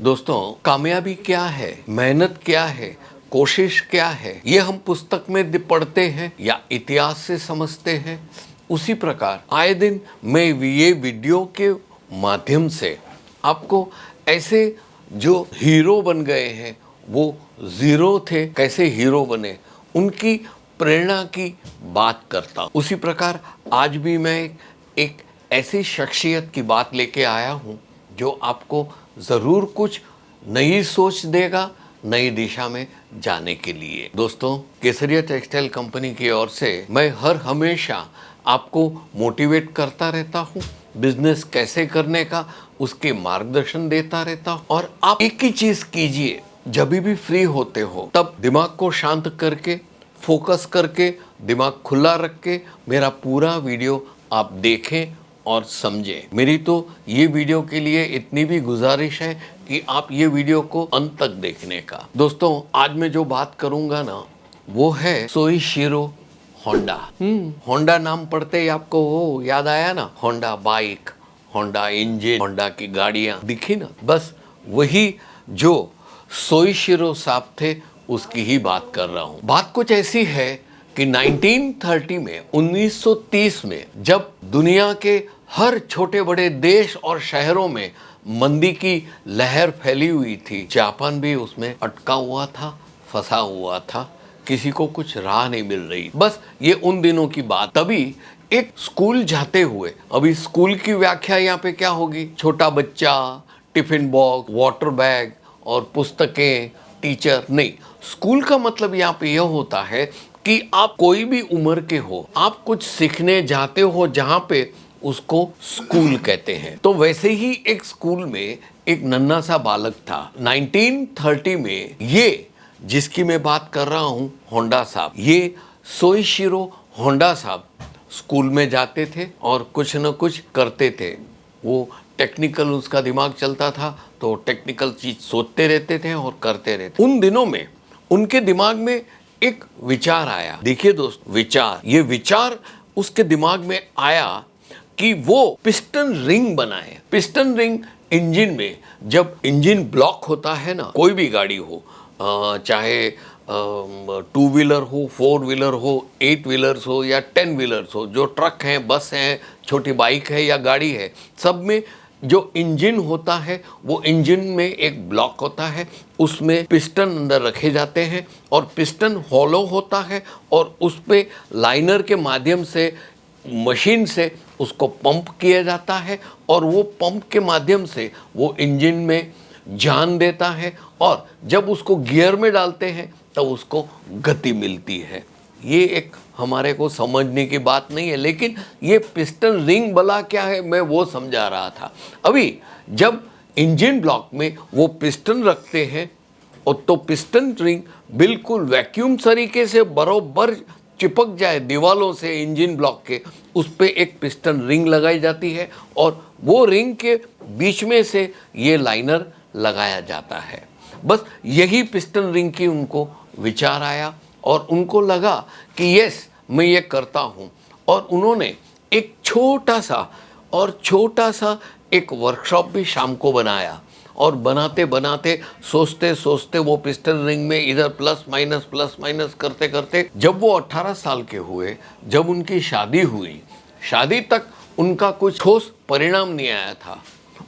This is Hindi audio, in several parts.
दोस्तों, कामयाबी क्या है, मेहनत क्या है, कोशिश क्या है, ये हम पुस्तक में पढ़ते हैं या इतिहास से समझते हैं। उसी प्रकार आए दिन मैं ये वीडियो के माध्यम से आपको ऐसे जो हीरो बन गए हैं, वो जीरो थे, कैसे हीरो बने, उनकी प्रेरणा की बात करता हूं। उसी प्रकार आज भी मैं एक ऐसी शख्सियत की बात लेके आया हूं जो आपको ज़रूर कुछ नई सोच देगा, नई दिशा में जाने के लिए। दोस्तों, केसरिया टेक्सटाइल कंपनी की ओर से मैं हर हमेशा आपको मोटिवेट करता रहता हूँ, बिजनेस कैसे करने का उसके मार्गदर्शन देता रहता हूँ। और आप एक ही चीज़ कीजिए, जब भी फ्री होते हो तब दिमाग को शांत करके, फोकस करके, दिमाग खुला रख के मेरा पूरा वीडियो आप देखें और समझें। मेरी तो ये वीडियो के लिए इतनी भी गुजारिश है कि आप ये वीडियो को अंत तक देखने का। दोस्तों, आज मैं जो बात करूंगा ना, वो है सोइशिरो होंडा। होंडा नाम पढ़ते ही आपको वो याद आया ना, Honda bike, Honda engine, Honda की गाड़ियां दिखी ना, बस वही जो सोइशिरो साहब थे उसकी ही बात कर रहा हूं। बात कुछ ऐसी है कि 1930 में 1930 में जब दुनिया के हर छोटे बड़े देश और शहरों में मंदी की लहर फैली हुई थी, जापान भी उसमें अटका हुआ था, फंसा हुआ था, किसी को कुछ राह नहीं मिल रही। बस ये उन दिनों की बात। तभी एक स्कूल जाते हुए, अभी स्कूल की व्याख्या यहाँ पे क्या होगी, छोटा बच्चा, टिफिन बॉक्स, वाटर बैग और पुस्तकें, टीचर नहीं। स्कूल का मतलब यहाँ पे यह होता है कि आप कोई भी उम्र के हो, आप कुछ सीखने जाते हो जहाँ पे उसको स्कूल कहते हैं। तो वैसे ही एक स्कूल में एक नन्हा सा बालक था। 1930 में ये जिसकी मैं बात कर रहा हूँ, होंडा साहब, ये सोइशिरो होंडा साहब स्कूल में जाते थे और कुछ न कुछ करते थे। वो टेक्निकल उसका दिमाग चलता था, तो टेक्निकल चीज सोचते रहते थे और करते रहते। उन दिनों में उनके दिमाग में एक विचार आया। देखिए दोस्त, ये विचार उसके दिमाग में आया कि वो पिस्टन रिंग बनाए। पिस्टन रिंग इंजन में, जब इंजन ब्लॉक होता है ना, कोई भी गाड़ी हो, चाहे 2 व्हीलर हो, 4 व्हीलर हो, 8 व्हीलर्स हो या 10 व्हीलर्स हो, जो ट्रक हैं, बस हैं, छोटी बाइक है या गाड़ी है, सब में जो इंजन होता है, वो इंजन में एक ब्लॉक होता है, उसमें पिस्टन अंदर रखे जाते हैं और पिस्टन हॉलो होता है और उस पे लाइनर के माध्यम से, मशीन से उसको पंप किया जाता है और वो पंप के माध्यम से वो इंजन में जान देता है और जब उसको गियर में डालते हैं तब उसको गति मिलती है। ये एक हमारे को समझने की बात नहीं है, लेकिन ये पिस्टन रिंग भला क्या है, मैं वो समझा रहा था। अभी जब इंजन ब्लॉक में वो पिस्टन रखते हैं और तो पिस्टन रिंग बिल्कुल वैक्यूम तरीके से बरोबर चिपक जाए दीवालों से इंजन ब्लॉक के, उस पे एक पिस्टन रिंग लगाई जाती है और वो रिंग के बीच में से ये लाइनर लगाया जाता है। बस यही पिस्टन रिंग की उनको विचार आया और उनको लगा कि यस, मैं ये करता हूँ। और उन्होंने एक छोटा सा एक वर्कशॉप भी शाम को बनाया और बनाते बनाते, सोचते सोचते वो पिस्टन रिंग में इधर प्लस माइनस करते करते जब वो 18 साल के हुए, जब उनकी शादी हुई, शादी तक उनका कुछ ठोस परिणाम नहीं आया था।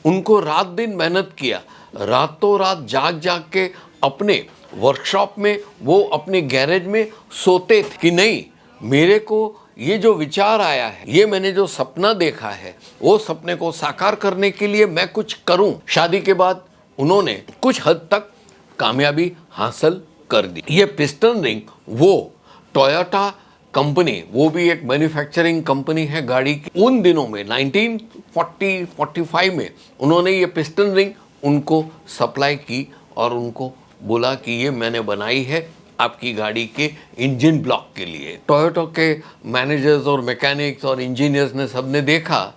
उनको रात दिन मेहनत किया, रातों रात जाग के अपने वर्कशॉप में, वो अपने गैरेज में सोते थे कि नहीं, मेरे को ये जो विचार आया है, ये मैंने जो सपना देखा है, वो सपने को साकार करने के लिए मैं कुछ करूं। शादी के बाद उन्होंने कुछ हद तक कामयाबी हासिल कर दी। ये पिस्टन रिंग वो टोयोटा कंपनी, वो भी एक मैन्युफैक्चरिंग कंपनी है गाड़ी की, उन दिनों में 1940-45 में उन्होंने ये पिस्टन रिंग उनको सप्लाई की और उनको बोला कि ये मैंने बनाई है आपकी गाड़ी के इंजन ब्लॉक के लिए। टोयोटा के मैनेजर्स और मैकेनिक्स और इंजीनियर्स ने सबने देखा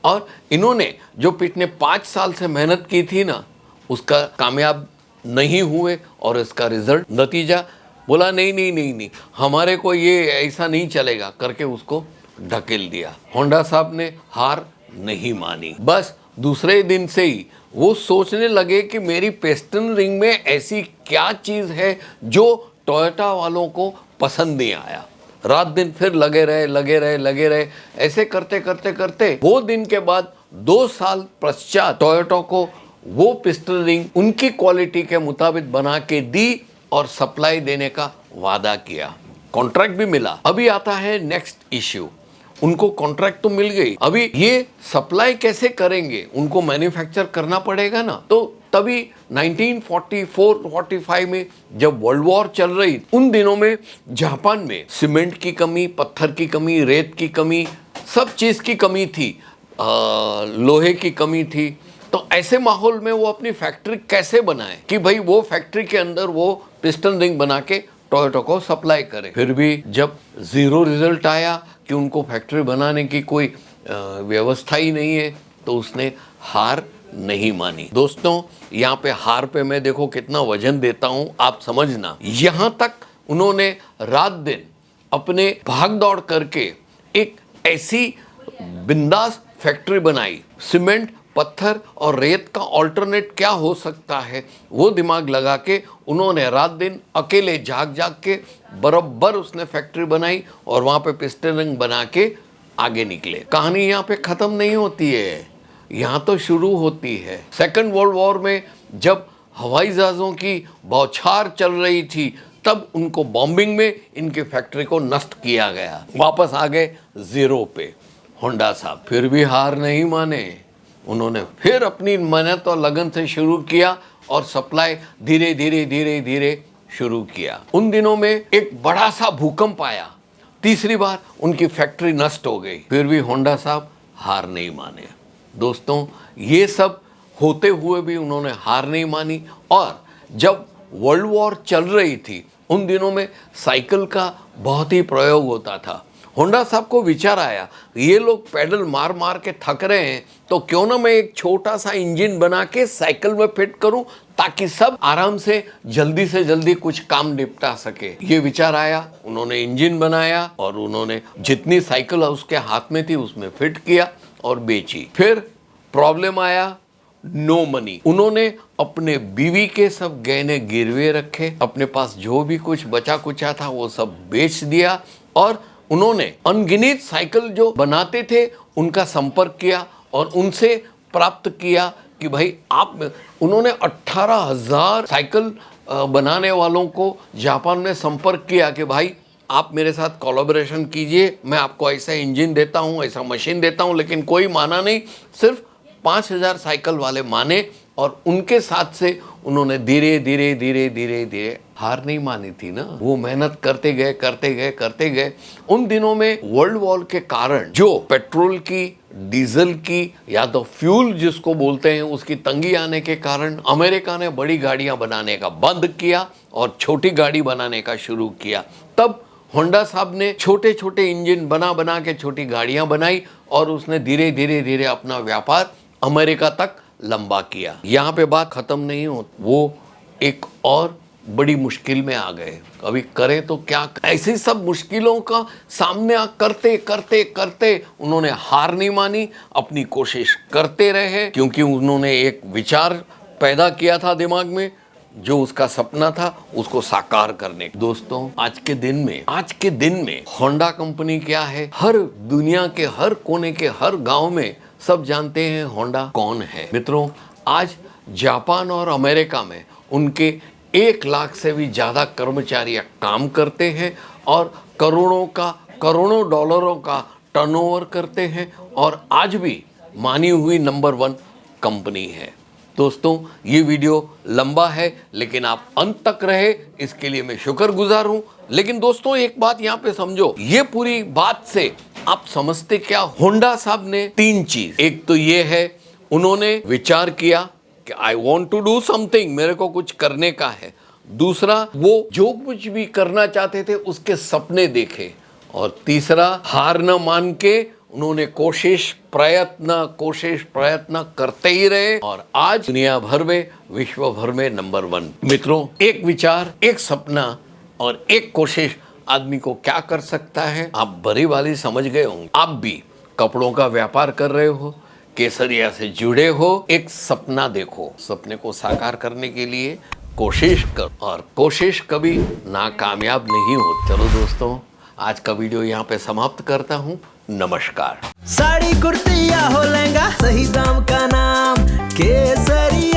और इन्होंने जो पिछले 5 साल से मेहनत की थी ना, उसका कामयाब नहीं हुए और इसका रिजल्ट, नतीजा बोला नहीं, हमारे को ये ऐसा नहीं चलेगा करके उसको ढकेल दिया। होंडा साहब ने हार नहीं मानी, बस दूसरे दिन से ही वो सोचने लगे कि मेरी पिस्टन रिंग में ऐसी क्या चीज़ है जो टोयोटा वालों को पसंद नहीं आया। रात दिन फिर लगे रहे, ऐसे करते करते करते वो दिन के बाद 2 साल पश्चात टोयोटा को वो पिस्टन रिंग उनकी क्वालिटी के मुताबिक बना के दी और सप्लाई देने का वादा किया। कॉन्ट्रैक्ट भी मिला। अभी आता है नेक्स्ट इश्यू। उनको कॉन्ट्रैक्ट तो मिल गई, अभी ये सप्लाई कैसे करेंगे, उनको मैन्युफैक्चर करना पड़ेगा ना। तो तभी 1944-45 में जब वर्ल्ड वॉर चल रही, उन दिनों में जापान में सीमेंट की कमी, पत्थर की कमी, रेत की कमी, सब चीज़ की कमी थी, लोहे की कमी थी। तो ऐसे माहौल में वो अपनी फैक्ट्री कैसे बनाए कि भाई वो फैक्ट्री के अंदर वो पिस्टन रिंग बना के टोयोटा को सप्लाई करे। फिर भी जब ज़ीरो रिजल्ट आया कि उनको फैक्ट्री बनाने की कोई व्यवस्था ही नहीं है, तो उसने हार नहीं मानी। दोस्तों, यहाँ पे हार पे मैं देखो कितना वजन देता हूँ, आप समझना। यहाँ तक उन्होंने रात दिन अपने भाग दौड़ करके एक ऐसी बिंदास फैक्ट्री बनाई। सीमेंट, पत्थर और रेत का ऑल्टरनेट क्या हो सकता है, वो दिमाग लगा के उन्होंने रात दिन अकेले जाग के बराबर उसने फैक्ट्री बनाई और वहाँ पे पिस्टन रिंग बना के आगे निकले। कहानी यहाँ पे ख़त्म नहीं होती है, यहाँ तो शुरू होती है। सेकेंड वर्ल्ड वॉर में जब हवाई जहाज़ों की बौछार चल रही थी, तब उनको बॉम्बिंग में इनकी फैक्ट्री को नष्ट किया गया। वापस आ गए ज़ीरो पे। होंडा साहब फिर भी हार नहीं माने, उन्होंने फिर अपनी मेहनत और लगन से शुरू किया और सप्लाई धीरे धीरे शुरू किया। उन दिनों में एक बड़ा सा भूकंप आया, तीसरी बार उनकी फैक्ट्री नष्ट हो गई, फिर भी होंडा साहब हार नहीं माने। दोस्तों, ये सब होते हुए भी उन्होंने हार नहीं मानी। और जब वर्ल्ड वॉर चल रही थी, उन दिनों में साइकिल का बहुत ही प्रयोग होता था। होंडा साहब को विचार आया, ये लोग पैडल मार मार के थक रहे हैं, तो क्यों ना मैं एक छोटा सा इंजन बना के साइकिल में फिट करूं, ताकि सब आराम से जल्दी कुछ काम निपटा सके। ये विचार आया, उन्होंने इंजन बनाया और उन्होंने जितनी साइकिल उसके हाथ में थी उसमें फिट किया और बेची। फिर प्रॉब्लम आया, नो मनी। उन्होंने अपने बीवी के सब गहने गिरवे रखे, अपने पास जो भी कुछ बचा कुचा था वो सब बेच दिया और उन्होंने अनगिनत साइकिल जो बनाते थे उनका संपर्क किया और उनसे प्राप्त किया कि भाई आप, उन्होंने 18,000 साइकिल बनाने वालों को जापान में संपर्क किया कि भाई आप मेरे साथ कोलैबोरेशन कीजिए, मैं आपको ऐसा इंजन देता हूँ, ऐसा मशीन देता हूँ। लेकिन कोई माना नहीं, सिर्फ 5,000 साइकिल वाले माने और उनके साथ से उन्होंने धीरे धीरे हार नहीं मानी थी ना। वो मेहनत करते गए। उन दिनों में वर्ल्ड वॉर के कारण जो पेट्रोल की, डीजल की या तो फ्यूल जिसको बोलते हैं, उसकी तंगी आने के कारण अमेरिका ने बड़ी गाड़ियां बनाने का बंद किया और छोटी गाड़ी बनाने का शुरू किया। तब होंडा साहब ने छोटे छोटे इंजन बना के छोटी गाड़ियां बनाई और उसने धीरे धीरे अपना व्यापार अमेरिका तक लंबा किया। यहाँ पे बात खत्म नहीं हो, वो एक और बड़ी मुश्किल में आ गए। अभी करें तो क्या, ऐसी सब मुश्किलों का सामना करते उन्होंने हार नहीं मानी, अपनी कोशिश करते रहे, क्योंकि उन्होंने एक विचार पैदा किया था दिमाग में, जो उसका सपना था उसको साकार करने। दोस्तों, आज के दिन में होंडा कंपनी क्या है, हर दुनिया के हर कोने के हर गांव में सब जानते हैं होंडा कौन है। मित्रों, आज जापान और अमेरिका में उनके 1 लाख से भी ज़्यादा कर्मचारी काम करते हैं और करोड़ों डॉलरों का टर्नओवर करते हैं और आज भी मानी हुई नंबर 1 कंपनी है। दोस्तों, ये वीडियो लंबा है लेकिन आप अंत तक रहे, इसके लिए मैं शुक्रगुजार हूँ। लेकिन दोस्तों, एक बात यहाँ पे समझो, ये पूरी बात से आप समझते क्या, होंडा साहब ने 3 चीज, एक तो ये है उन्होंने विचार किया कि I want to do something, मेरे को कुछ करने का है। दूसरा, वो जो कुछ भी करना चाहते थे उसके सपने देखे। और तीसरा, हार न मान के उन्होंने कोशिश प्रयत्न करते ही रहे और आज दुनिया भर में, विश्व भर में नंबर 1। मित्रों, एक विचार, एक सपना और एक कोशिश आदमी को क्या कर सकता है, आप बड़ी वाली समझ गए होंगे। आप भी कपड़ों का व्यापार कर रहे हो, केसरिया से जुड़े हो, एक सपना देखो, सपने को साकार करने के लिए कोशिश कर, और कोशिश कभी नाकामयाब नहीं हो। चलो दोस्तों, आज का वीडियो यहाँ पे समाप्त करता हूँ। नमस्कार। साड़ी कुर्ती या हो लहंगा, सही दाम का नाम केसरिया।